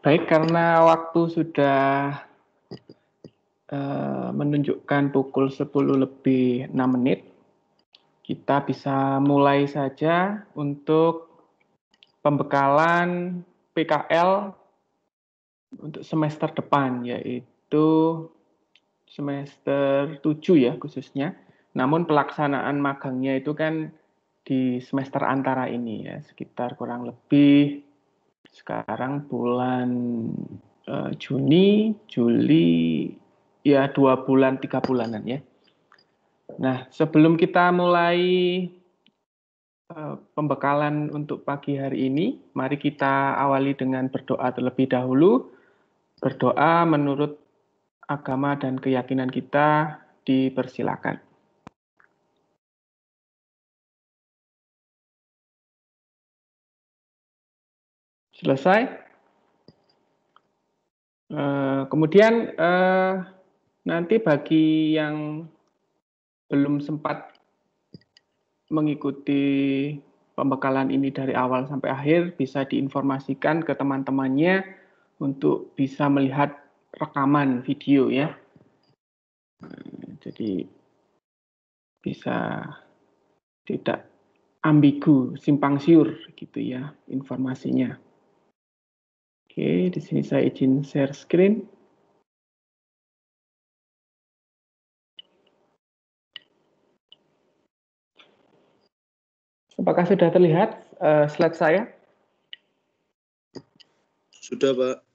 Baik, karena waktu sudah menunjukkan pukul 10:06, kita bisa mulai saja untuk pembekalan PKL untuk semester depan, yaitu semester 7 ya khususnya. Namun pelaksanaan magangnya itu kan di semester antara ini ya, sekitar kurang lebih sekarang bulan Juni, Juli, ya 2 bulan, 3 bulanan ya. Nah, sebelum kita mulai pembekalan untuk pagi hari ini, mari kita awali dengan berdoa terlebih dahulu. Berdoa menurut agama dan keyakinan kita dipersilakan. Selesai. Kemudian nanti bagi yang belum sempat mengikuti pembekalan ini dari awal sampai akhir, bisa diinformasikan ke teman-temannya untuk bisa melihat rekaman video ya. Jadi bisa tidak ambigu, simpang siur gitu ya informasinya. Oke, di sini saya izin share screen. Apakah sudah terlihat slide saya? Sudah, Pak.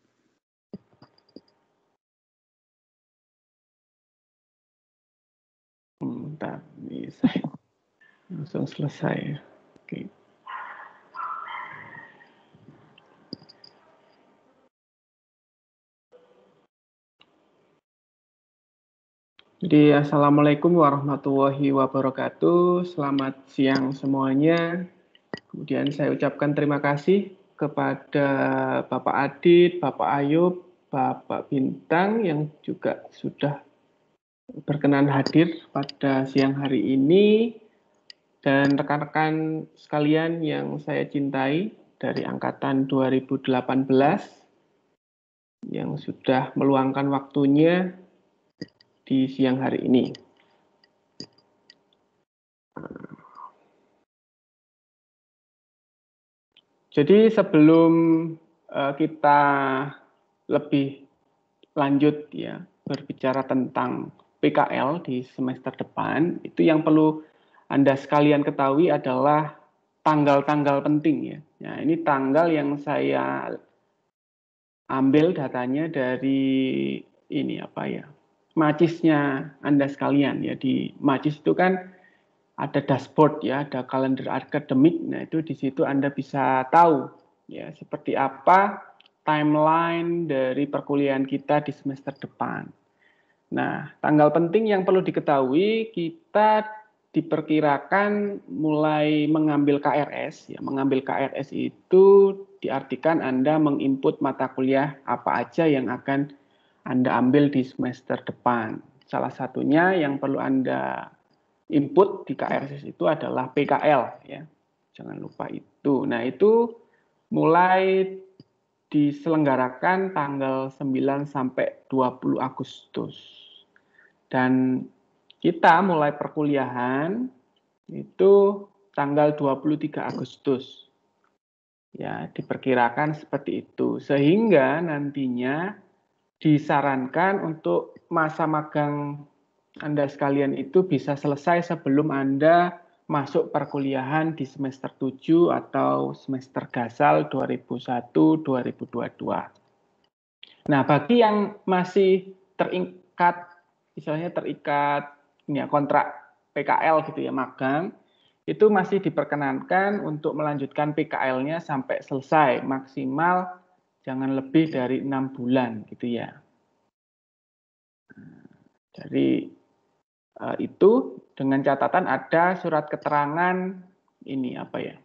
Bentar, ini saya langsung selesai. Oke. Jadi Assalamualaikum warahmatullahi wabarakatuh. Selamat siang semuanya. Kemudian saya ucapkan terima kasih kepada Bapak Adit, Bapak Ayub, Bapak Bintang yang juga sudah berkenan hadir pada siang hari ini, dan rekan-rekan sekalian yang saya cintai dari angkatan 2018 yang sudah meluangkan waktunya di siang hari ini. Jadi sebelum kita lebih lanjut ya berbicara tentang PKL di semester depan, itu yang perlu Anda sekalian ketahui adalah tanggal-tanggal penting ya. Nah, ini tanggal yang saya ambil datanya dari ini apa ya? Macisnya Anda sekalian ya. Di Macis itu kan ada dashboard ya, ada kalender akademik. Nah, itu di situ Anda bisa tahu ya seperti apa timeline dari perkuliahan kita di semester depan. Nah, tanggal penting yang perlu diketahui, kita diperkirakan mulai mengambil KRS. Ya, mengambil KRS itu diartikan Anda menginput mata kuliah apa aja yang akan Anda ambil di semester depan. Salah satunya yang perlu Anda input di KRS itu adalah PKL. Ya. Jangan lupa itu. Nah, itu mulai diselenggarakan tanggal 9 sampai 20 Agustus. Dan kita mulai perkuliahan itu tanggal 23 Agustus. Ya, diperkirakan seperti itu. Sehingga nantinya disarankan untuk masa magang Anda sekalian itu bisa selesai sebelum Anda masuk perkuliahan di semester 7 atau semester gasal 2001-2022. Nah, bagi yang masih terikat, misalnya terikat ya, kontrak PKL gitu ya, magang, itu masih diperkenankan untuk melanjutkan PKL-nya sampai selesai, maksimal jangan lebih dari 6 bulan gitu ya. Dari itu dengan catatan ada surat keterangan ini apa ya,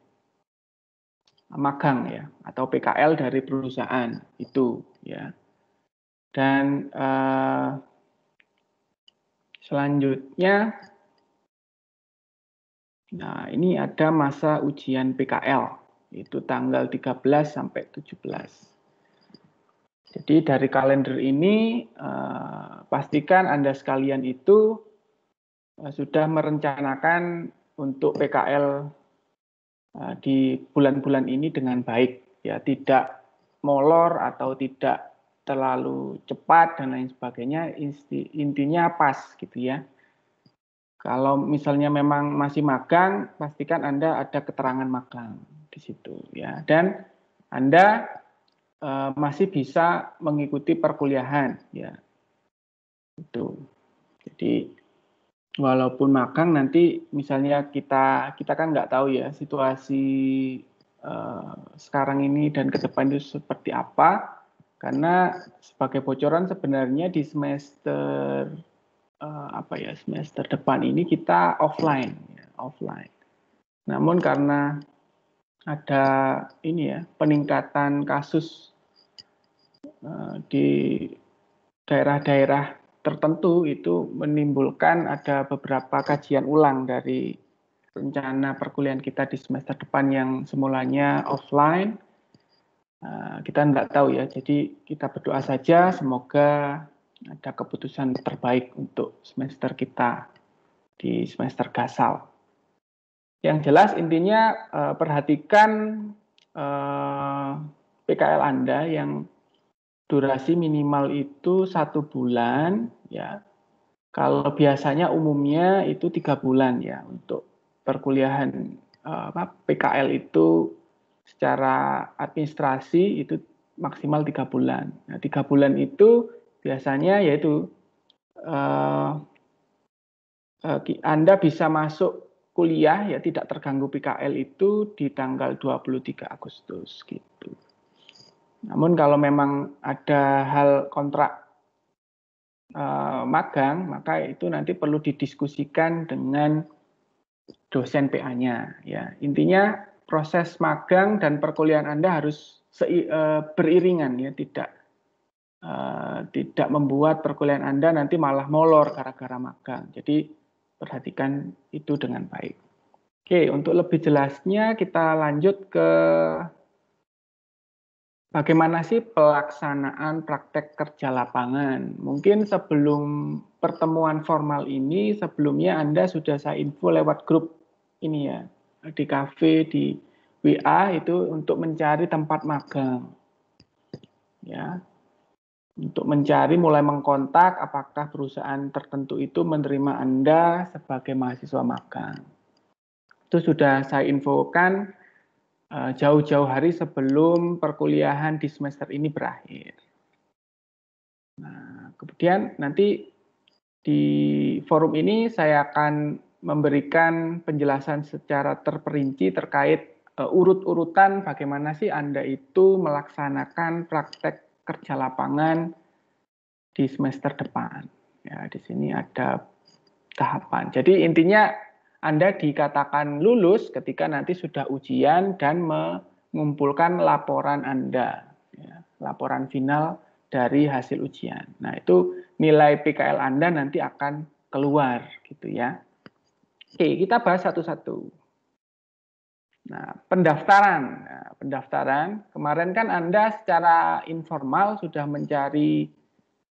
magang ya, atau PKL dari perusahaan itu ya. Dan selanjutnya, nah ini ada masa ujian PKL, itu tanggal 13 sampai 17. Jadi dari kalender ini pastikan Anda sekalian itu sudah merencanakan untuk PKL di bulan-bulan ini dengan baik, ya, tidak molor atau tidak terlalu cepat dan lain sebagainya. Intinya pas gitu ya. Kalau misalnya memang masih magang, pastikan Anda ada keterangan magang di situ ya. Dan Anda masih bisa mengikuti perkuliahan ya. Itu. Jadi walaupun magang nanti misalnya kita kan nggak tahu ya situasi sekarang ini dan ke depan itu seperti apa. Karena sebagai bocoran sebenarnya di semester semester depan ini kita offline, ya, offline. Namun karena ada ini ya peningkatan kasus di daerah-daerah tertentu itu menimbulkan ada beberapa kajian ulang dari rencana perkuliahan kita di semester depan yang semulanya offline. Kita nggak tahu ya, jadi kita berdoa saja semoga ada keputusan terbaik untuk semester kita di semester gasal. Yang jelas intinya perhatikan PKL Anda yang durasi minimal itu 1 bulan ya. Kalau biasanya umumnya itu 3 bulan ya untuk perkuliahan PKL itu secara administrasi itu maksimal 3 bulan. Nah, 3 bulan itu biasanya yaitu Anda bisa masuk kuliah ya tidak terganggu PKL itu di tanggal 23 Agustus gitu. Namun kalau memang ada hal kontrak magang, maka itu nanti perlu didiskusikan dengan dosen PA-nya ya. Intinya proses magang dan perkuliahan Anda harus beriringan ya, tidak membuat perkuliahan Anda nanti malah molor gara-gara magang. Jadi perhatikan itu dengan baik. Oke, untuk lebih jelasnya kita lanjut ke bagaimana sih pelaksanaan praktek kerja lapangan. Mungkin sebelum pertemuan formal ini, sebelumnya Anda sudah saya info lewat grup ini ya, di kafe, di WA itu untuk mencari tempat magang. Ya, untuk mencari mulai mengkontak apakah perusahaan tertentu itu menerima Anda sebagai mahasiswa magang. Itu sudah saya infokan jauh-jauh hari sebelum perkuliahan di semester ini berakhir. Nah, kemudian nanti di forum ini saya akan memberikan penjelasan secara terperinci terkait urut-urutan bagaimana sih Anda itu melaksanakan praktek kerja lapangan di semester depan. Ya, di sini ada tahapan. Jadi intinya Anda dikatakan lulus ketika nanti sudah ujian dan mengumpulkan laporan Anda, ya, laporan final dari hasil ujian. Nah, itu nilai PKL Anda nanti akan keluar gitu ya. Oke, kita bahas satu-satu. Nah, pendaftaran. Nah, pendaftaran, kemarin kan Anda secara informal sudah mencari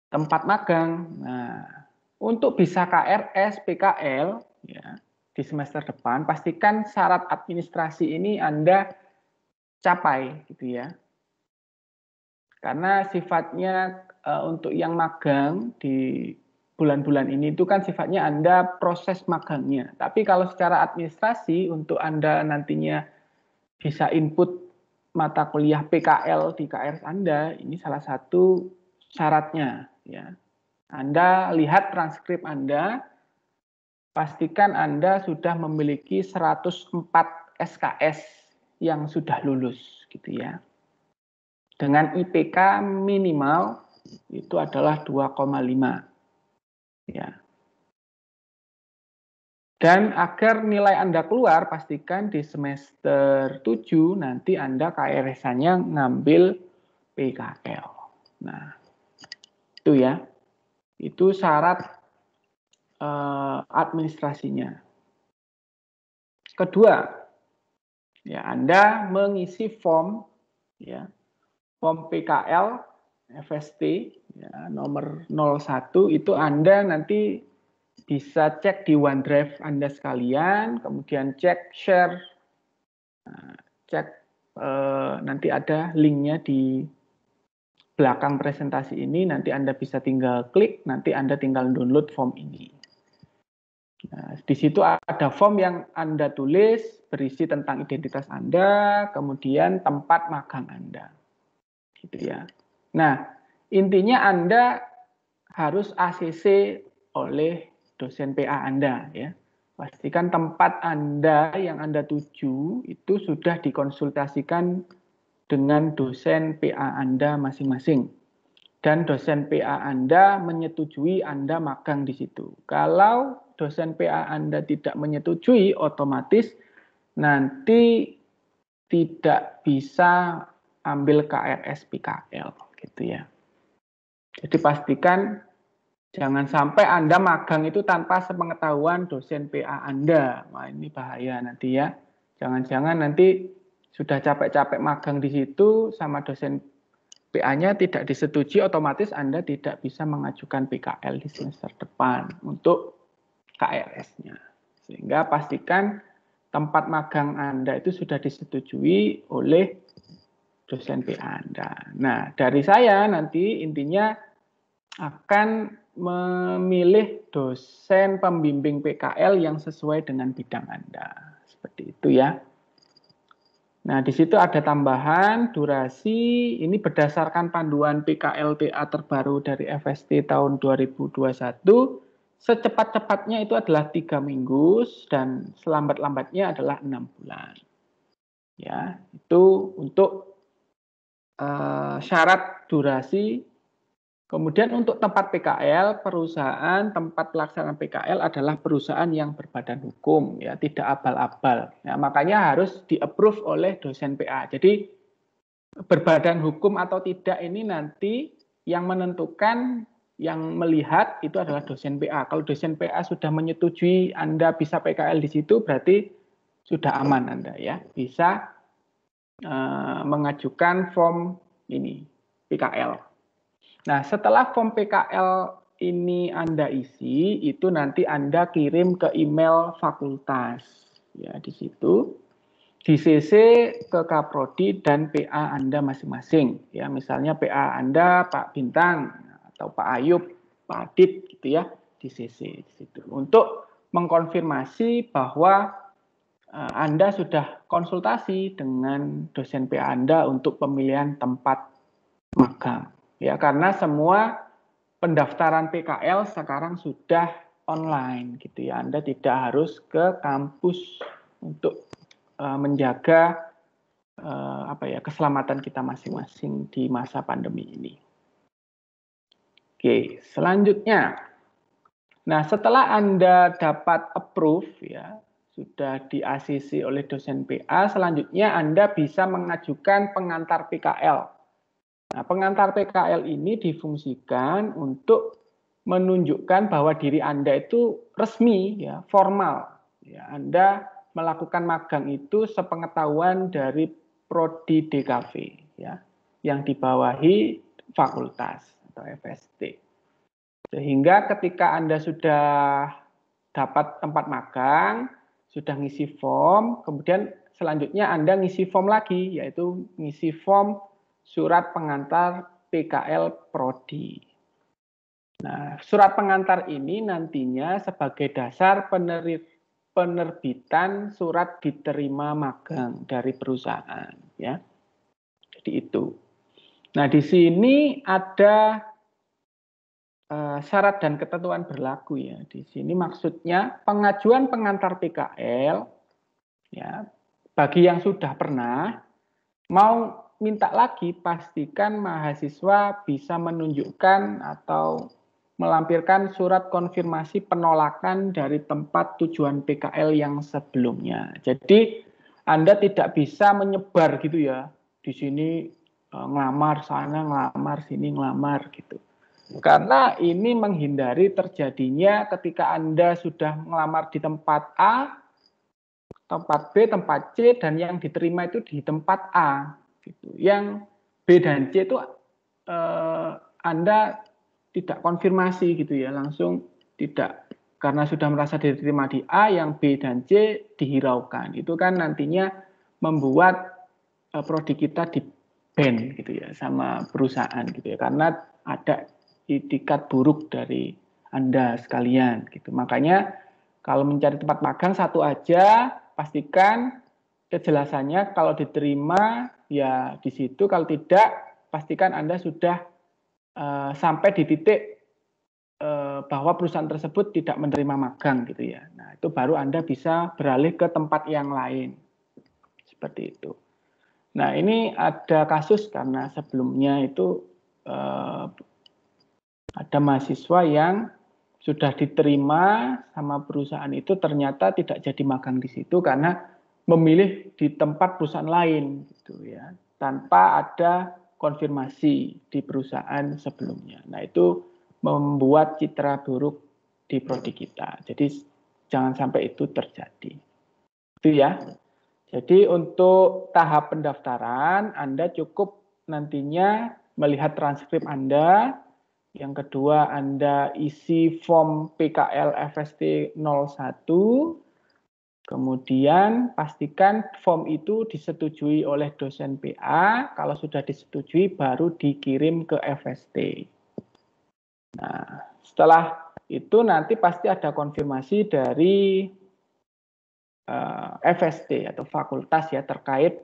tempat magang. Nah, untuk bisa KRS, PKL, ya, di semester depan, pastikan syarat administrasi ini Anda capai, gitu ya. Karena sifatnya untuk yang magang di bulan-bulan ini itu kan sifatnya Anda proses magangnya. Tapi kalau secara administrasi untuk Anda nantinya bisa input mata kuliah PKL di KRS Anda, ini salah satu syaratnya, ya. Anda lihat transkrip Anda, pastikan Anda sudah memiliki 104 SKS yang sudah lulus, gitu ya. Dengan IPK minimal itu adalah 2,5. Ya. Dan agar nilai Anda keluar, pastikan di semester 7 nanti Anda KRS-nya ngambil PKL. Nah, itu ya. Itu syarat administrasinya. Kedua, ya Anda mengisi form, ya, form PKL FST ya, nomor 01 itu Anda nanti bisa cek di OneDrive Anda sekalian, kemudian cek share, cek nanti ada linknya di belakang presentasi ini, nanti Anda bisa tinggal klik, nanti Anda tinggal download form ini. Nah, di situ ada form yang Anda tulis berisi tentang identitas Anda, kemudian tempat magang Anda. Gitu ya. Nah, intinya Anda harus ACC oleh dosen PA Anda ya. Pastikan tempat Anda yang Anda tuju itu sudah dikonsultasikan dengan dosen PA Anda masing-masing. Dan dosen PA Anda menyetujui Anda magang di situ. Kalau dosen PA Anda tidak menyetujui, otomatis nanti tidak bisa ambil KRS PKL gitu ya. Jadi pastikan jangan sampai Anda magang itu tanpa sepengetahuan dosen PA Anda. Wah, ini bahaya nanti ya. Jangan-jangan nanti sudah capek-capek magang di situ sama dosen PA-nya tidak disetujui, otomatis Anda tidak bisa mengajukan PKL di semester depan untuk KRS-nya. Sehingga pastikan tempat magang Anda itu sudah disetujui oleh dosen PA Anda. Nah, dari saya nanti intinya akan memilih dosen pembimbing PKL yang sesuai dengan bidang Anda. Seperti itu ya. Nah, di situ ada tambahan durasi, ini berdasarkan panduan PKLTA terbaru dari FST tahun 2021, secepat-cepatnya itu adalah 3 minggu dan selambat-lambatnya adalah 6 bulan. Ya, itu untuk syarat durasi. Kemudian untuk tempat PKL, perusahaan tempat pelaksanaan PKL adalah perusahaan yang berbadan hukum, ya tidak abal-abal. Ya, makanya harus di-approve oleh dosen PA. Jadi berbadan hukum atau tidak ini nanti yang menentukan, yang melihat itu adalah dosen PA. Kalau dosen PA sudah menyetujui Anda bisa PKL di situ, berarti sudah aman Anda ya, bisa mengajukan form ini PKL. Nah, setelah form PKL ini Anda isi, itu nanti Anda kirim ke email fakultas. Ya, di situ di CC ke Kaprodi dan PA Anda masing-masing. Ya, misalnya PA Anda Pak Bintang atau Pak Ayub, Pak Adit gitu ya, di CC di situ. Untuk mengkonfirmasi bahwa Anda sudah konsultasi dengan dosen PA Anda untuk pemilihan tempat magang. Ya, karena semua pendaftaran PKL sekarang sudah online gitu ya. Anda tidak harus ke kampus untuk menjaga keselamatan kita masing-masing di masa pandemi ini. Oke, selanjutnya. Nah, setelah Anda dapat approve ya, sudah di-ACC oleh dosen PA, selanjutnya Anda bisa mengajukan pengantar PKL. Nah, pengantar PKL ini difungsikan untuk menunjukkan bahwa diri Anda itu resmi, ya, formal. Ya, Anda melakukan magang itu sepengetahuan dari Prodi DKV, ya, yang dibawahi fakultas atau FST. Sehingga ketika Anda sudah dapat tempat magang, sudah ngisi form, kemudian selanjutnya Anda ngisi form lagi, yaitu ngisi form surat pengantar PKL Prodi. Nah, surat pengantar ini nantinya sebagai dasar penerbitan surat diterima magang dari perusahaan, ya. Jadi itu. Nah, di sini ada syarat dan ketentuan berlaku ya. Di sini maksudnya pengajuan pengantar PKL, ya, bagi yang sudah pernah mau minta lagi, pastikan mahasiswa bisa menunjukkan atau melampirkan surat konfirmasi penolakan dari tempat tujuan PKL yang sebelumnya. Jadi Anda tidak bisa menyebar gitu ya, di sini ngelamar sana, ngelamar sini, ngelamar gitu. Karena ini menghindari terjadinya ketika Anda sudah ngelamar di tempat A, tempat B, tempat C, dan yang diterima itu di tempat A. Gitu. Yang B dan C itu Anda tidak konfirmasi gitu ya, langsung tidak, karena sudah merasa diterima di A, yang B dan C dihiraukan. Itu kan nantinya membuat prodi kita di ban gitu ya sama perusahaan gitu ya, karena ada itikat buruk dari Anda sekalian gitu. Makanya kalau mencari tempat magang satu aja, pastikan kejelasannya, kalau diterima ya di situ, kalau tidak pastikan Anda sudah sampai di titik bahwa perusahaan tersebut tidak menerima magang gitu ya. Nah, itu baru Anda bisa beralih ke tempat yang lain. Seperti itu. Nah, ini ada kasus karena sebelumnya itu ada mahasiswa yang sudah diterima sama perusahaan itu ternyata tidak jadi magang di situ karena memilih di tempat perusahaan lain gitu ya, tanpa ada konfirmasi di perusahaan sebelumnya. Nah, itu membuat citra buruk di prodi kita. Jadi jangan sampai itu terjadi. Itu ya. Jadi untuk tahap pendaftaran Anda cukup nantinya melihat transkrip Anda. Yang kedua, Anda isi form PKL FST 01. Kemudian pastikan form itu disetujui oleh dosen PA. Kalau sudah disetujui baru dikirim ke FST. Nah, setelah itu nanti pasti ada konfirmasi dari FST atau fakultas ya terkait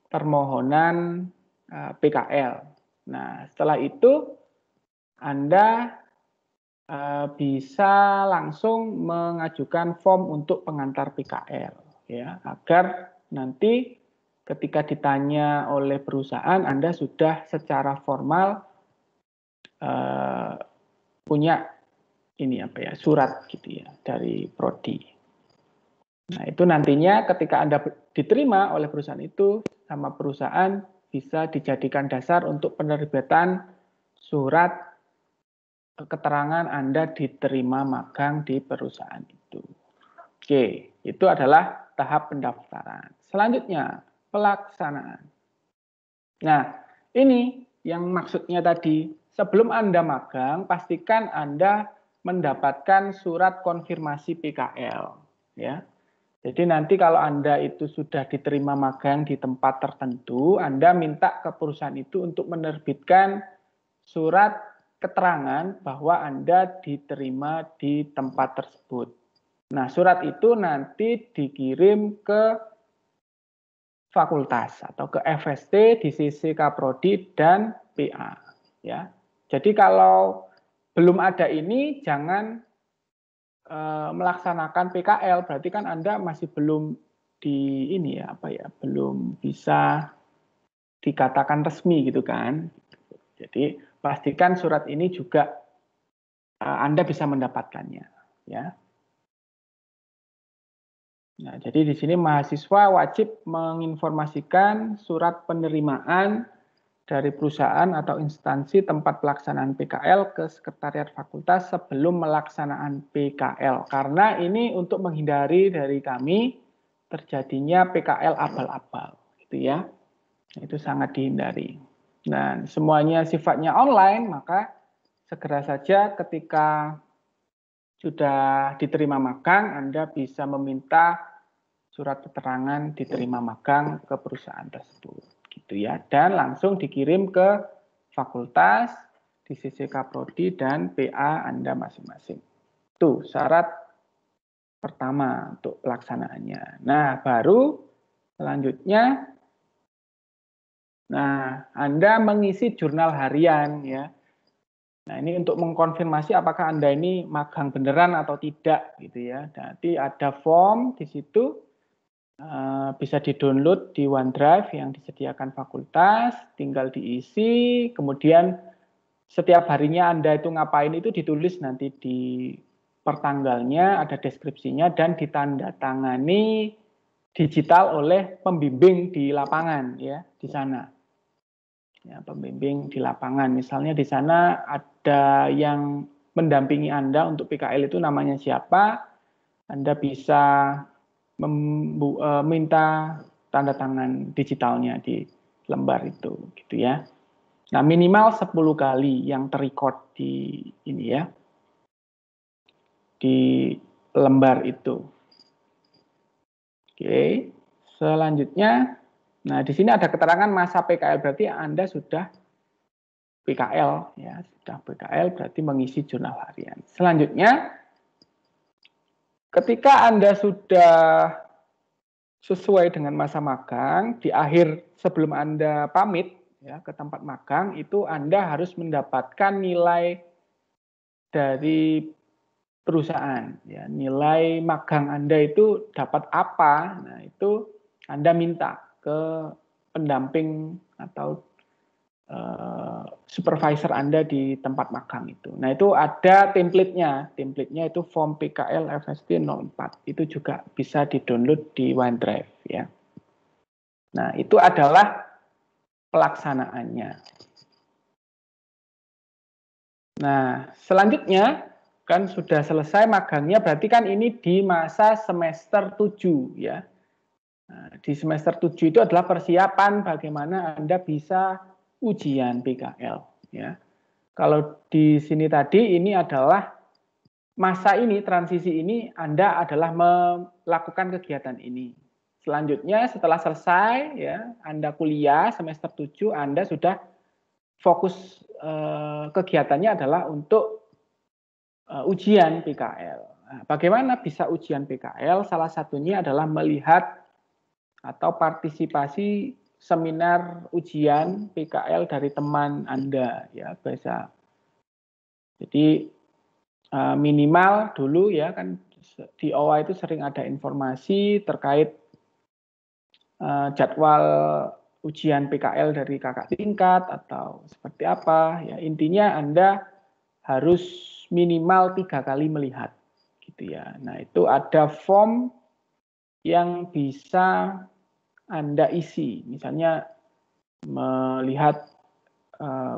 permohonan PKL. Nah, setelah itu Anda bisa langsung mengajukan form untuk pengantar PKL ya, agar nanti ketika ditanya oleh perusahaan Anda sudah secara formal punya ini apa ya, surat gitu ya dari prodi. Nah, itu nantinya ketika Anda diterima oleh perusahaan itu, sama perusahaan bisa dijadikan dasar untuk penerbitan surat keterangan Anda diterima magang di perusahaan itu. Oke, itu adalah tahap pendaftaran. Selanjutnya, pelaksanaan. Nah, ini yang maksudnya tadi, sebelum Anda magang, pastikan Anda mendapatkan surat konfirmasi PKL. Ya. Jadi nanti kalau Anda itu sudah diterima magang di tempat tertentu, Anda minta ke perusahaan itu untuk menerbitkan surat keterangan bahwa Anda diterima di tempat tersebut. Nah, surat itu nanti dikirim ke fakultas atau ke FST di sisi Kaprodi dan PA. Ya. Jadi kalau belum ada ini, jangan melaksanakan PKL, berarti kan Anda masih belum di ini ya, apa ya, belum bisa dikatakan resmi gitu kan. Jadi pastikan surat ini juga Anda bisa mendapatkannya ya. Nah, jadi di sini mahasiswa wajib menginformasikan surat penerimaan dari perusahaan atau instansi tempat pelaksanaan PKL ke sekretariat fakultas sebelum melaksanaan PKL. Karena ini untuk menghindari dari kami terjadinya PKL abal-abal, gitu ya. Itu sangat dihindari. Dan semuanya sifatnya online, maka segera saja ketika sudah diterima magang, Anda bisa meminta surat keterangan diterima magang ke perusahaan tersebut. Gitu ya, dan langsung dikirim ke fakultas di sisi Kaprodi dan PA Anda masing-masing. Itu syarat pertama untuk pelaksanaannya. Nah, baru selanjutnya, nah Anda mengisi jurnal harian ya. Nah, ini untuk mengkonfirmasi apakah Anda ini magang beneran atau tidak gitu ya. Nanti ada form di situ. Bisa di-download di OneDrive yang disediakan fakultas, tinggal diisi, kemudian setiap harinya Anda itu ngapain itu ditulis nanti di pertanggalnya, ada deskripsinya, dan ditandatangani digital oleh pembimbing di lapangan ya, di sana. Ya, pembimbing di lapangan, misalnya di sana ada yang mendampingi Anda untuk PKL itu namanya siapa, Anda bisa minta tanda tangan digitalnya di lembar itu gitu ya. Nah, minimal 10 kali yang terrecord di ini ya, di lembar itu. Oke, selanjutnya, nah di sini ada keterangan masa PKL, berarti Anda sudah PKL ya, sudah PKL berarti mengisi jurnal harian. Selanjutnya, ketika Anda sudah sesuai dengan masa magang, di akhir sebelum Anda pamit ya ke tempat magang, itu Anda harus mendapatkan nilai dari perusahaan ya, nilai magang Anda itu dapat apa. Nah, itu Anda minta ke pendamping atau supervisor Anda di tempat magang itu. Nah, itu ada template-nya. Template-nya itu form PKL FSD 04. Itu juga bisa di-download di OneDrive ya. Nah, itu adalah pelaksanaannya. Nah, selanjutnya kan sudah selesai magangnya, berarti kan ini di masa semester 7 ya. Nah, di semester 7 itu adalah persiapan bagaimana Anda bisa ujian PKL ya. Kalau di sini tadi ini adalah masa ini, transisi ini Anda adalah melakukan kegiatan ini. Selanjutnya setelah selesai ya, Anda kuliah semester 7, Anda sudah fokus kegiatannya adalah untuk ujian PKL. Nah, bagaimana bisa ujian PKL? Salah satunya adalah melihat atau partisipasi seminar ujian PKL dari teman Anda ya, bisa. Jadi minimal dulu ya, kan di OA itu sering ada informasi terkait jadwal ujian PKL dari kakak tingkat atau seperti apa ya. Intinya Anda harus minimal 3 kali melihat gitu ya. Nah, itu ada form yang bisa Anda isi, misalnya melihat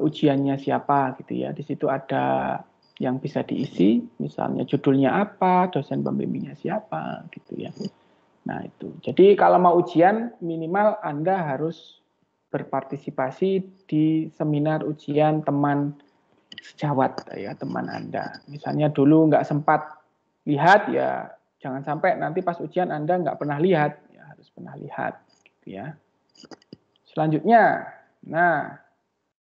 ujiannya siapa gitu ya. Di situ ada yang bisa diisi, misalnya judulnya apa, dosen pembimbingnya siapa gitu ya. Nah, itu. Jadi kalau mau ujian minimal Anda harus berpartisipasi di seminar ujian teman sejawat ya, teman Anda. Misalnya dulu nggak sempat lihat ya, jangan sampai nanti pas ujian Anda nggak pernah lihat, ya harus pernah lihat gitu ya. Selanjutnya, nah,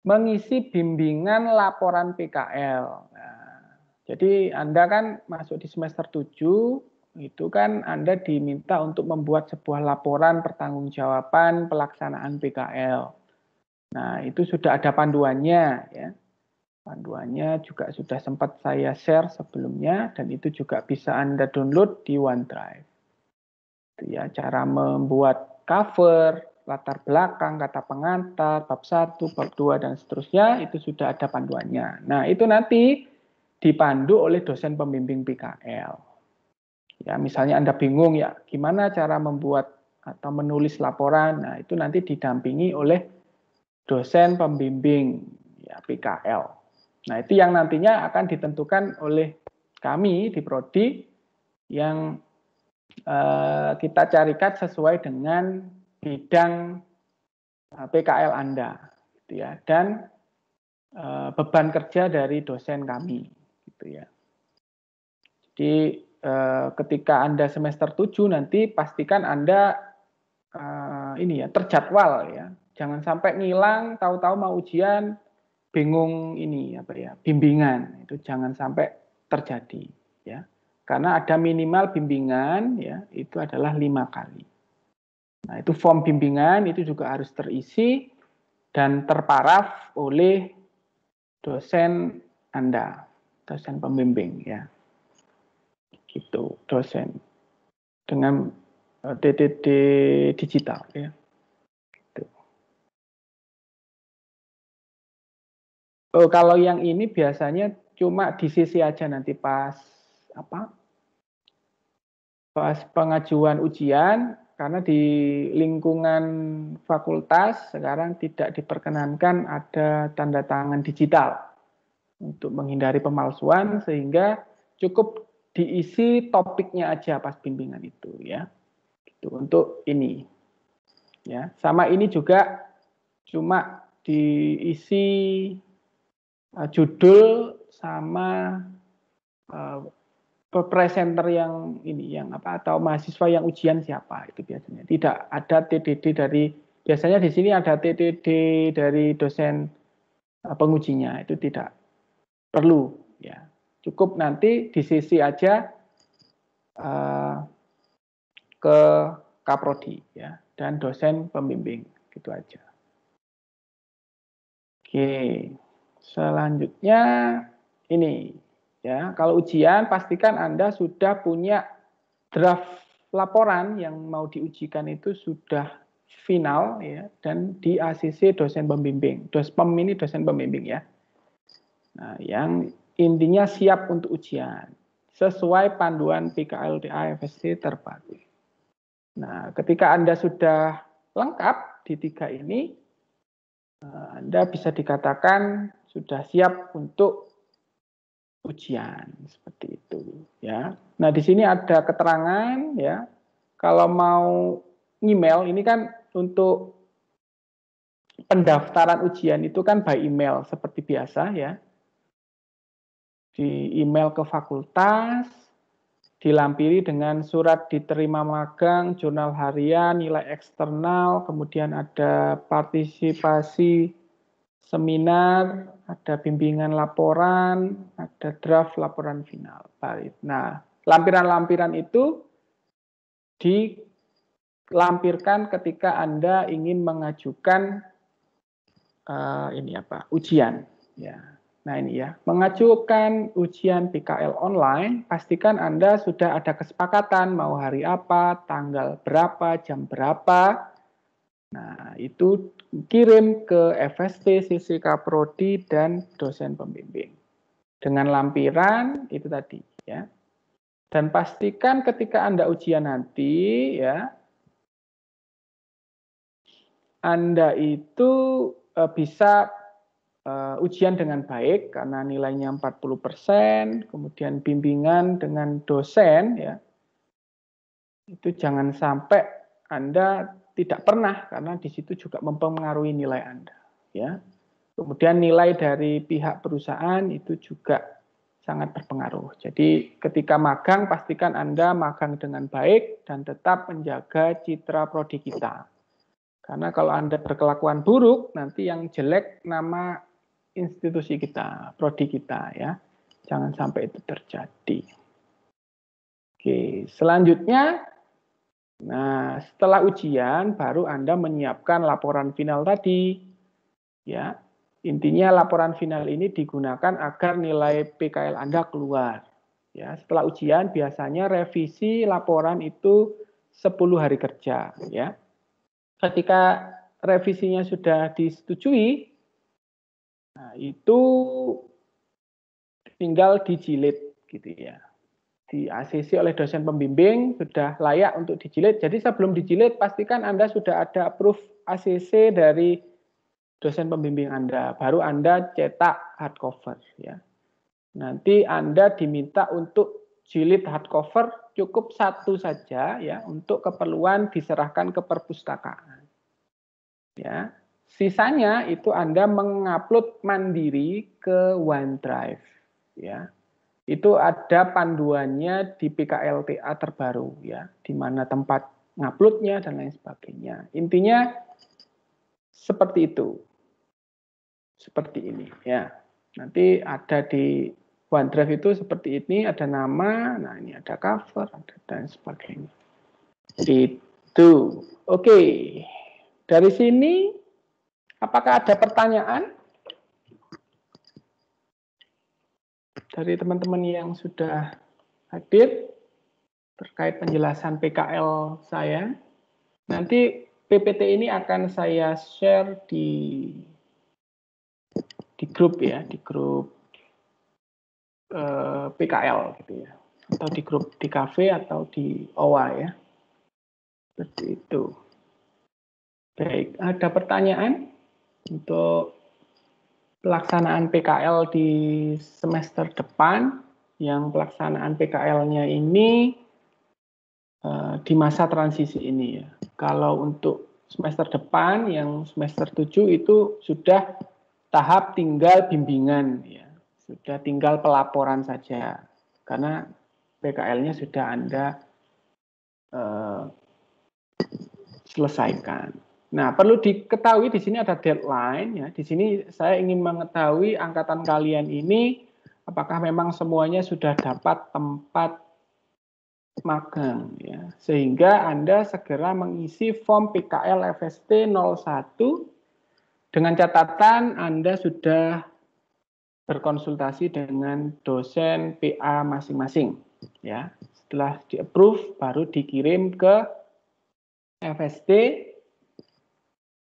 mengisi bimbingan laporan PKL. Nah, jadi Anda kan masuk di semester 7, itu kan Anda diminta untuk membuat sebuah laporan pertanggungjawaban pelaksanaan PKL. Nah, itu sudah ada panduannya ya. Panduannya juga sudah sempat saya share sebelumnya dan itu juga bisa Anda download di OneDrive. Itu ya, cara membuat cover, latar belakang, kata pengantar, bab 1, bab 2 dan seterusnya itu sudah ada panduannya. Nah, itu nanti dipandu oleh dosen pembimbing PKL. Ya, misalnya Anda bingung ya, gimana cara membuat atau menulis laporan. Nah, itu nanti didampingi oleh dosen pembimbing ya, PKL. Nah, itu yang nantinya akan ditentukan oleh kami di Prodi yang kita carikan sesuai dengan bidang PKL Anda, gitu ya, dan beban kerja dari dosen kami, gitu ya. Jadi ketika Anda semester 7 nanti pastikan Anda ini ya terjadwal ya, jangan sampai ngilang, tahu-tahu mau ujian bingung ini apa ya, bimbingan, itu jangan sampai terjadi ya, karena ada minimal bimbingan ya, itu adalah 5 kali. Nah, itu form bimbingan itu juga harus terisi dan terparaf oleh dosen Anda, dosen pembimbing ya, gitu, dosen dengan TTD digital ya. Oh, kalau yang ini biasanya cuma di sisi aja nanti pas apa? Pas pengajuan ujian, karena di lingkungan fakultas sekarang tidak diperkenankan ada tanda tangan digital untuk menghindari pemalsuan, sehingga cukup diisi topiknya aja pas bimbingan itu ya. Itu untuk ini. Ya, sama ini juga cuma diisi judul sama presenter yang ini, yang apa, atau mahasiswa yang ujian siapa, itu biasanya. Tidak ada TDD dari, biasanya di sini ada TDD dari dosen pengujinya, itu tidak perlu, ya. Cukup nanti di sisi aja ke Kaprodi, ya, dan dosen pembimbing, gitu aja. Oke, selanjutnya ini. Ya, kalau ujian pastikan Anda sudah punya draft laporan yang mau diujikan itu sudah final, ya, dan di ACC dosen pembimbing. Dospem ini dosen pembimbing, ya. Nah, yang intinya siap untuk ujian sesuai panduan PKLTA FSC terbaru. Nah, ketika Anda sudah lengkap di 3 ini, Anda bisa dikatakan sudah siap untuk ujian, seperti itu, ya. Nah, di sini ada keterangan, ya. Kalau mau email, ini kan untuk pendaftaran ujian itu kan by email seperti biasa, ya. Di email ke fakultas, dilampiri dengan surat diterima magang, jurnal harian, nilai eksternal, kemudian ada partisipasi seminar, ada bimbingan laporan, ada draft laporan final. Nah, lampiran-lampiran itu dilampirkan ketika Anda ingin mengajukan ujian. Ya. Nah ini ya, mengajukan ujian PKL online, pastikan Anda sudah ada kesepakatan mau hari apa, tanggal berapa, jam berapa. Nah, itu kirim ke FST, CC Kaprodi, dan dosen pembimbing. Dengan lampiran, itu tadi, ya. Dan pastikan ketika Anda ujian nanti, ya, Anda itu bisa ujian dengan baik, karena nilainya 40%, kemudian bimbingan dengan dosen, ya. Itu jangan sampai Anda tidak pernah, karena di situ juga mempengaruhi nilai Anda, ya. Kemudian nilai dari pihak perusahaan itu juga sangat berpengaruh. Jadi ketika magang, pastikan Anda magang dengan baik dan tetap menjaga citra prodi kita. Karena kalau Anda berkelakuan buruk, nanti yang jelek nama institusi kita, prodi kita, ya. Jangan sampai itu terjadi. Oke, selanjutnya, nah, setelah ujian baru Anda menyiapkan laporan final tadi, ya. Intinya laporan final ini digunakan agar nilai PKL Anda keluar. Ya, setelah ujian biasanya revisi laporan itu 10 hari kerja, ya. Ketika revisinya sudah disetujui, nah, itu tinggal dijilid, gitu ya. Di ACC oleh dosen pembimbing sudah layak untuk dijilid. Jadi sebelum dijilid pastikan Anda sudah ada proof ACC dari dosen pembimbing Anda, baru Anda cetak hardcover, ya. Nanti Anda diminta untuk jilid hardcover cukup 1 saja, ya, untuk keperluan diserahkan ke perpustakaan, ya. Sisanya itu Anda mengupload mandiri ke OneDrive, ya. Itu ada panduannya di PKLTA terbaru, ya, di mana tempat nguploadnya dan lain sebagainya. Intinya seperti itu. Seperti ini, ya. Nanti ada di OneDrive itu seperti ini, ada nama, nah ini ada cover, ada dan sebagainya. Itu. Oke. Dari sini, apakah ada pertanyaan dari teman-teman yang sudah hadir terkait penjelasan PKL saya? Nanti PPT ini akan saya share di grup, ya, di grup PKL, gitu ya, atau di grup di kafe atau di OWA, ya, seperti itu. Baik, ada pertanyaan untuk pelaksanaan PKL di semester depan, yang pelaksanaan PKL-nya ini di masa transisi ini, ya. Kalau untuk semester depan, yang semester 7 itu sudah tahap tinggal bimbingan, ya. Sudah tinggal pelaporan saja, karena PKL-nya sudah Anda selesaikan. Nah, perlu diketahui di sini ada deadline, ya. Di sini saya ingin mengetahui angkatan kalian ini apakah memang semuanya sudah dapat tempat magang, ya, sehingga Anda segera mengisi form PKL FST 01 dengan catatan Anda sudah berkonsultasi dengan dosen PA masing-masing, ya. Setelah di-approve baru dikirim ke FST,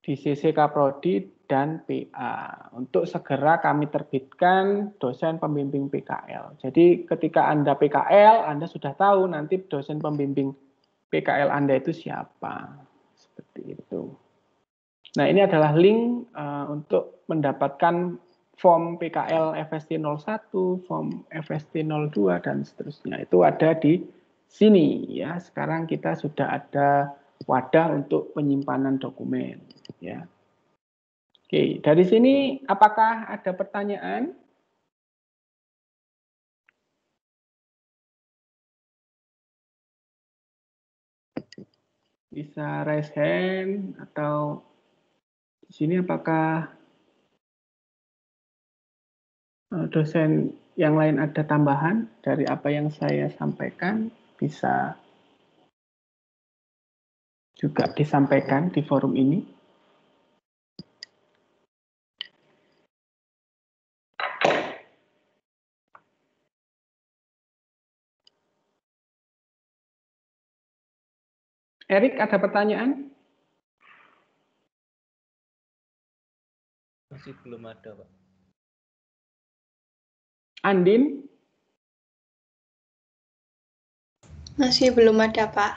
di CC Kaprodi dan PA untuk segera kami terbitkan dosen pembimbing PKL. Jadi ketika Anda PKL, Anda sudah tahu nanti dosen pembimbing PKL Anda itu siapa. Seperti itu. Nah, ini adalah link untuk mendapatkan form PKL FST 01, form FST 02 dan seterusnya. Itu ada di sini, ya. Sekarang kita sudah ada wadah untuk penyimpanan dokumen, ya. Oke, dari sini apakah ada pertanyaan? Bisa raise hand atau di sini apakah dosen yang lain ada tambahan dari apa yang saya sampaikan, bisa juga disampaikan di forum ini. Erik, ada pertanyaan? Masih belum ada, Pak. Andin? Masih belum ada, Pak.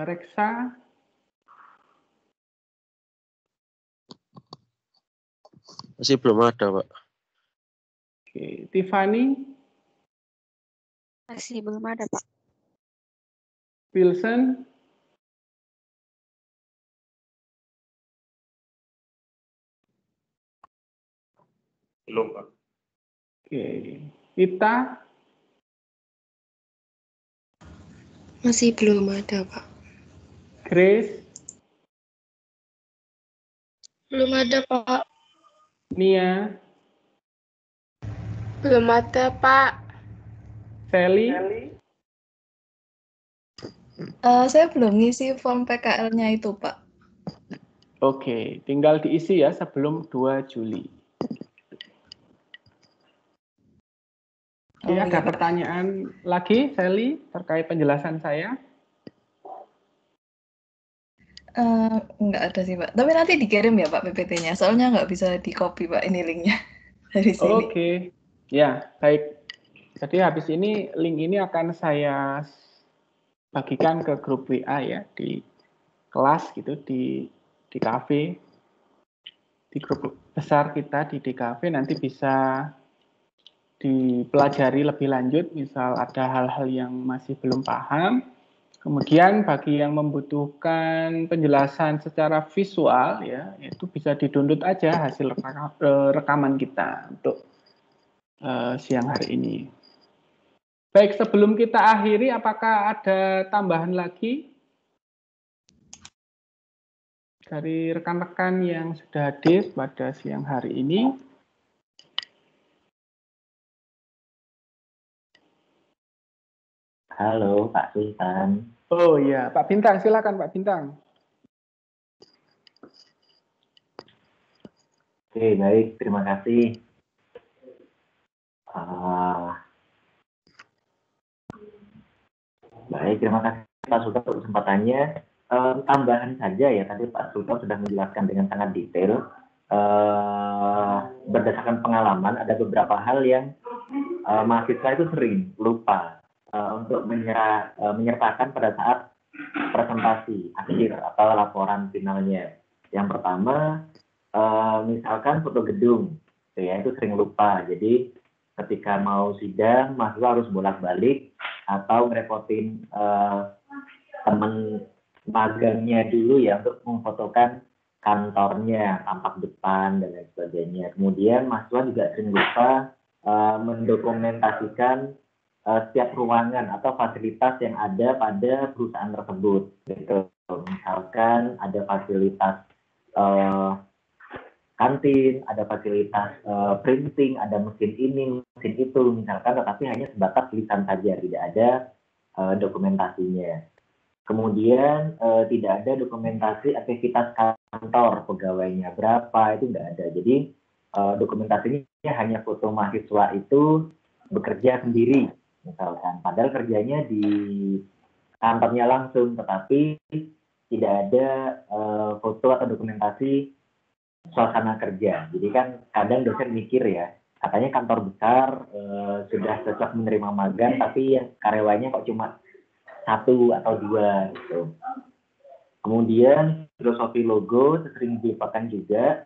Reksa? Masih belum ada, Pak. Oke, Tiffany? Masih belum ada, Pak. Wilson? Belum, Pak. Oke, Ita? Masih belum ada, Pak. Grace? Belum ada, Pak. Nia? Belum ada, Pak. Sally? Saya belum ngisi form PKL-nya itu, Pak. Oke, tinggal diisi ya sebelum 2 Juli. Oke, ada Iya, Pak. pertanyaan lagi, Sally, terkait penjelasan saya? Nggak ada sih, Pak. Tapi nanti dikirim ya, Pak, PPT-nya. Soalnya nggak bisa di-copy, Pak, ini linknya dari sini. Oke, ya, baik. Jadi habis ini link ini akan saya bagikan ke grup WA ya, di kelas gitu, di kafe, di grup besar kita di DKV, nanti bisa dipelajari lebih lanjut, misal ada hal-hal yang masih belum paham. Kemudian bagi yang membutuhkan penjelasan secara visual ya, itu bisa di-download aja hasil rekaman kita untuk siang hari ini. Baik, sebelum kita akhiri, apakah ada tambahan lagi dari rekan-rekan yang sudah hadir pada siang hari ini? Halo, Pak Sultan. Oh iya, Pak Bintang, silakan Pak Bintang. Oke, baik, terima kasih. Baik, terima kasih Pak Sultan untuk kesempatannya. Tambahan saja ya, tadi Pak Sultan sudah menjelaskan dengan sangat detail. Berdasarkan pengalaman, ada beberapa hal yang mahasiswa itu sering lupa untuk menyertakan pada saat presentasi akhir atau laporan finalnya. Yang pertama, misalkan foto gedung, ya itu sering lupa. Jadi ketika mau sidang, mahasiswa harus bolak-balik atau ngerepotin teman magangnya dulu ya untuk memfotokan kantornya, tampak depan dan lain sebagainya. Kemudian mahasiswa juga sering lupa mendokumentasikan setiap ruangan atau fasilitas yang ada pada perusahaan tersebut. Gitu. Misalkan ada fasilitas kantin, ada fasilitas printing, ada mesin ini, mesin itu, misalkan, tetapi hanya sebatas tulisan saja, tidak ada dokumentasinya. Kemudian tidak ada dokumentasi aktivitas kantor, pegawainya berapa, itu tidak ada. Jadi dokumentasinya hanya foto mahasiswa itu bekerja sendiri, misalkan. Padahal kerjanya di kantornya langsung, tetapi tidak ada foto atau dokumentasi suasana kerja. Jadi kan kadang dosen mikir ya, katanya kantor besar sudah cocok menerima magang, tapi yang karyawannya kok cuma 1 atau 2 gitu. Kemudian filosofi logo sering dilupakan juga.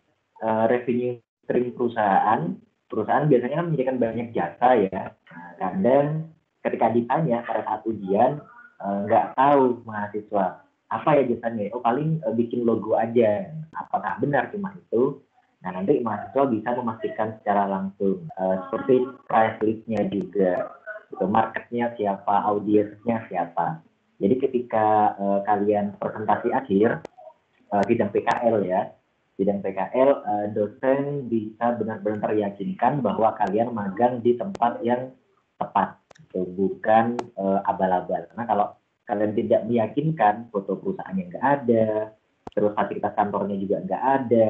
Revenue stream perusahaan biasanya kan menyediakan banyak jasa ya. Nah, kadang ketika ditanya pada saat ujian nggak tahu mahasiswa apa ya jasanya. Oh paling bikin logo aja. Apakah benar cuma itu? Nah nanti mahasiswa bisa memastikan secara langsung seperti price list-nya juga. Itu marketnya siapa, audiensnya siapa. Jadi ketika kalian presentasi akhir sidang PKL ya, sidang PKL dosen bisa benar-benar teryakinkan bahwa kalian magang di tempat yang tepat, gitu. Bukan abal-abal. Karena kalau kalian tidak meyakinkan, foto perusahaannya nggak ada, terus fasilitas kantornya juga nggak ada,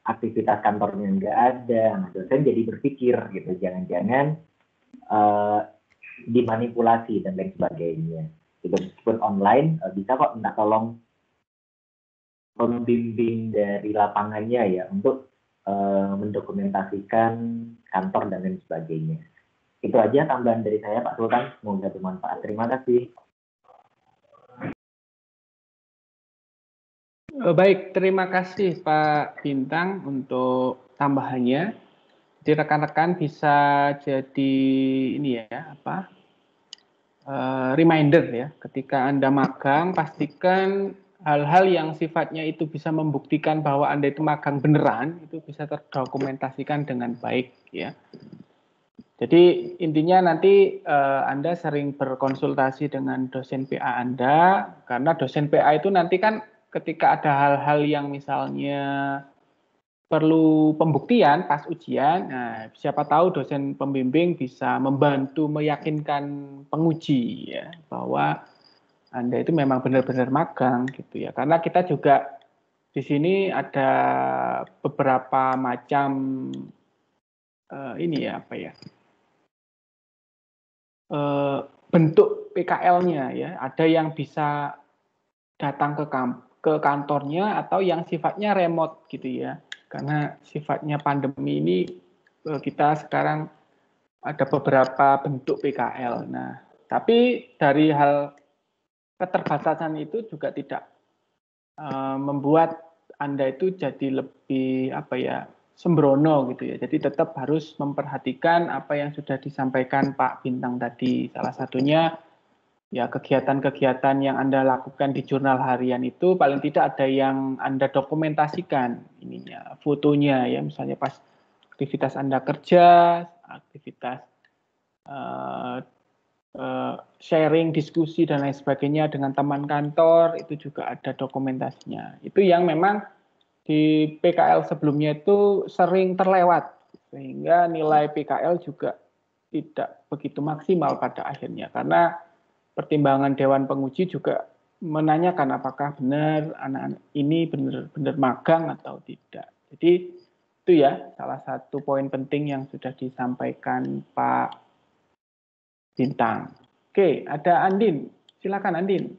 aktivitas kantornya nggak ada, nah dosen jadi berpikir gitu, jangan-jangan dimanipulasi dan lain sebagainya. Itu meskipun online bisa kok minta tolong pembimbing dari lapangannya ya untuk mendokumentasikan kantor dan lain sebagainya. Itu aja tambahan dari saya Pak Sultan, semoga bermanfaat. Terima kasih. Baik, terima kasih Pak Bintang untuk tambahannya. Jadi rekan-rekan bisa jadi ini ya reminder ya, ketika Anda magang pastikan hal-hal yang sifatnya itu bisa membuktikan bahwa Anda itu magang beneran itu bisa terdokumentasikan dengan baik ya. Jadi intinya nanti Anda sering berkonsultasi dengan dosen PA Anda, karena dosen PA itu nanti kan ketika ada hal-hal yang misalnya perlu pembuktian pas ujian, nah siapa tahu dosen pembimbing bisa membantu meyakinkan penguji ya bahwa Anda itu memang benar-benar magang gitu ya. Karena kita juga di sini ada beberapa macam bentuk PKL-nya ya. Ada yang bisa datang ke kantornya atau yang sifatnya remote gitu ya. Karena sifatnya pandemi ini kita sekarang ada beberapa bentuk PKL. Nah, tapi dari hal keterbatasan itu juga tidak membuat Anda itu jadi lebih sembrono gitu ya. Jadi tetap harus memperhatikan apa yang sudah disampaikan Pak Bintang tadi. Salah satunya ya kegiatan-kegiatan yang Anda lakukan di jurnal harian itu paling tidak ada yang Anda dokumentasikan ininya, fotonya ya, misalnya pas aktivitas Anda kerja, aktivitas sharing, diskusi dan lain sebagainya dengan teman kantor, itu juga ada dokumentasinya. Itu yang memang di PKL sebelumnya itu sering terlewat, sehingga nilai PKL juga tidak begitu maksimal pada akhirnya, karena pertimbangan Dewan Penguji juga menanyakan apakah benar anak-anak ini benar-benar magang atau tidak. Jadi itu ya salah satu poin penting yang sudah disampaikan Pak Bintang. Oke, ada Andin. Silakan Andin.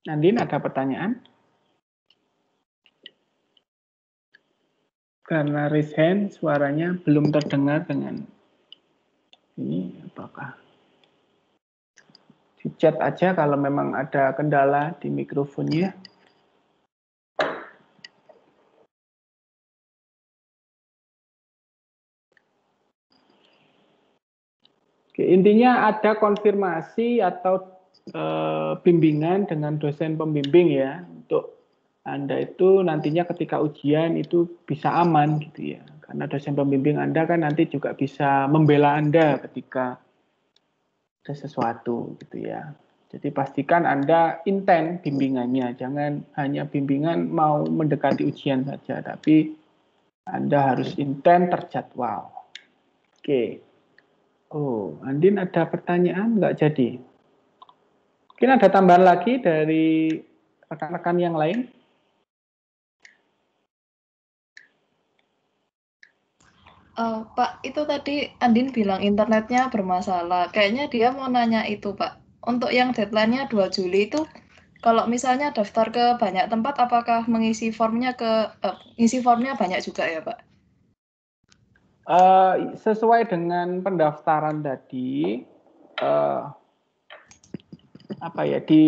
Andin, ada pertanyaan? Karena raise hand, suaranya belum terdengar dengan ini, apakah di chat aja kalau memang ada kendala di mikrofonnya. Oke, intinya ada konfirmasi atau bimbingan dengan dosen pembimbing ya, untuk Anda itu nantinya ketika ujian itu bisa aman gitu ya. Karena dosen pembimbing Anda kan nanti juga bisa membela Anda ketika ada sesuatu gitu ya. Jadi pastikan Anda intent bimbingannya, jangan hanya bimbingan mau mendekati ujian saja, tapi Anda harus intent terjadwal. Oke. Oh, Andin ada pertanyaan nggak jadi? Mungkin ada tambahan lagi dari rekan-rekan yang lain? Pak, itu tadi Andin bilang internetnya bermasalah. Kayaknya dia mau nanya itu, Pak. Untuk yang deadline-nya 2 Juli itu, kalau misalnya daftar ke banyak tempat, apakah mengisi formnya ngisi formnya banyak juga ya, Pak? Sesuai dengan pendaftaran tadi, di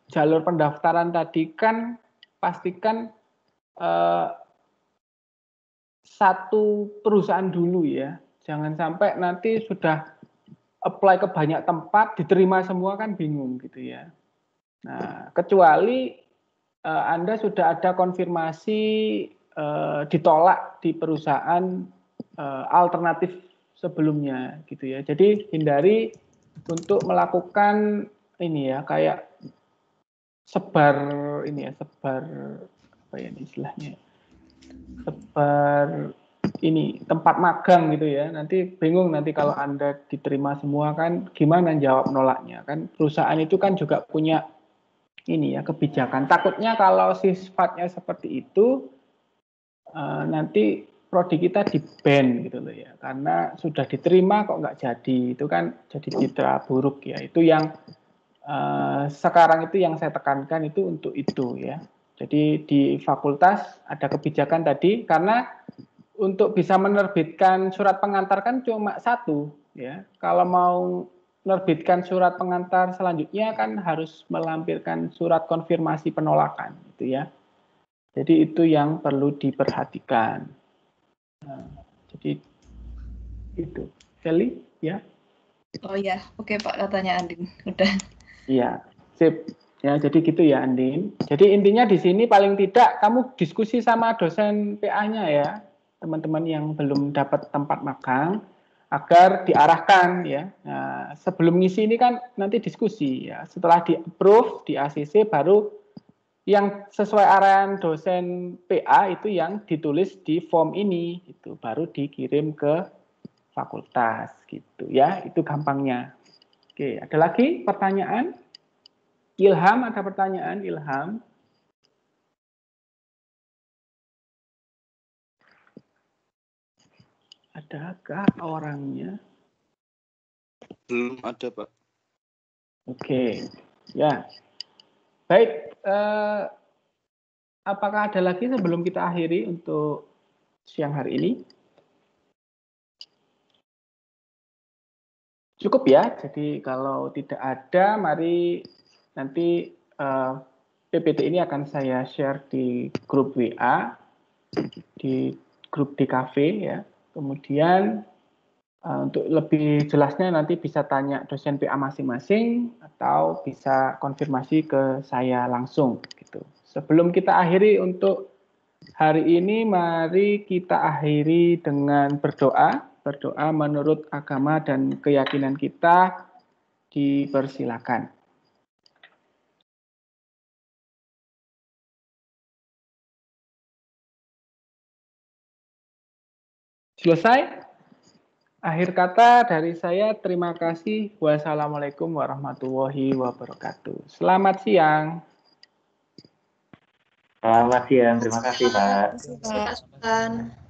jalur pendaftaran tadi kan pastikan satu perusahaan dulu ya, jangan sampai nanti sudah apply ke banyak tempat diterima semua kan bingung gitu ya. Nah, kecuali Anda sudah ada konfirmasi ditolak di perusahaan alternatif sebelumnya gitu ya. Jadi hindari untuk melakukan ini ya, kayak sebar apa ya istilahnya, sebar ini tempat magang gitu ya. Nanti bingung nanti kalau Anda diterima semua kan gimana jawab nolaknya, kan perusahaan itu kan juga punya ini ya kebijakan. Takutnya kalau sifatnya seperti itu nanti prodi kita di-ban gitu loh ya, karena sudah diterima kok nggak jadi, itu kan jadi citra buruk ya. Itu yang sekarang itu yang saya tekankan itu untuk itu ya. Jadi di fakultas ada kebijakan tadi, karena untuk bisa menerbitkan surat pengantar kan cuma satu ya. Kalau mau menerbitkan surat pengantar selanjutnya kan harus melampirkan surat konfirmasi penolakan gitu ya. Jadi itu yang perlu diperhatikan. Nah, jadi itu. Kelly ya. Oh ya, oke Pak, katanya Andin. Udah. Iya, sip. Ya, jadi gitu ya Andin. Jadi intinya di sini paling tidak kamu diskusi sama dosen PA-nya ya, teman-teman yang belum dapat tempat magang, agar diarahkan ya. Nah, sebelum ngisi ini kan nanti diskusi ya. Setelah di-approve di ACC baru yang sesuai arahan dosen PA itu yang ditulis di form ini, itu baru dikirim ke fakultas gitu ya. Itu gampangnya. Oke, ada lagi pertanyaan? Ilham, ada pertanyaan Ilham? Adakah orangnya? Belum ada, Pak. Oke, ya. Baik, apakah ada lagi sebelum kita akhiri untuk siang hari ini? Cukup ya, jadi kalau tidak ada, mari nanti PPT ini akan saya share di grup WA, di grup DKV ya. Kemudian untuk lebih jelasnya nanti bisa tanya dosen PA masing-masing atau bisa konfirmasi ke saya langsung gitu. Sebelum kita akhiri untuk hari ini, mari kita akhiri dengan berdoa. Berdoa menurut agama dan keyakinan kita, dipersilakan. Selesai? Akhir kata dari saya, terima kasih. Wassalamualaikum warahmatullahi wabarakatuh. Selamat siang. Selamat siang, terima kasih Pak. Terima kasih, Pak.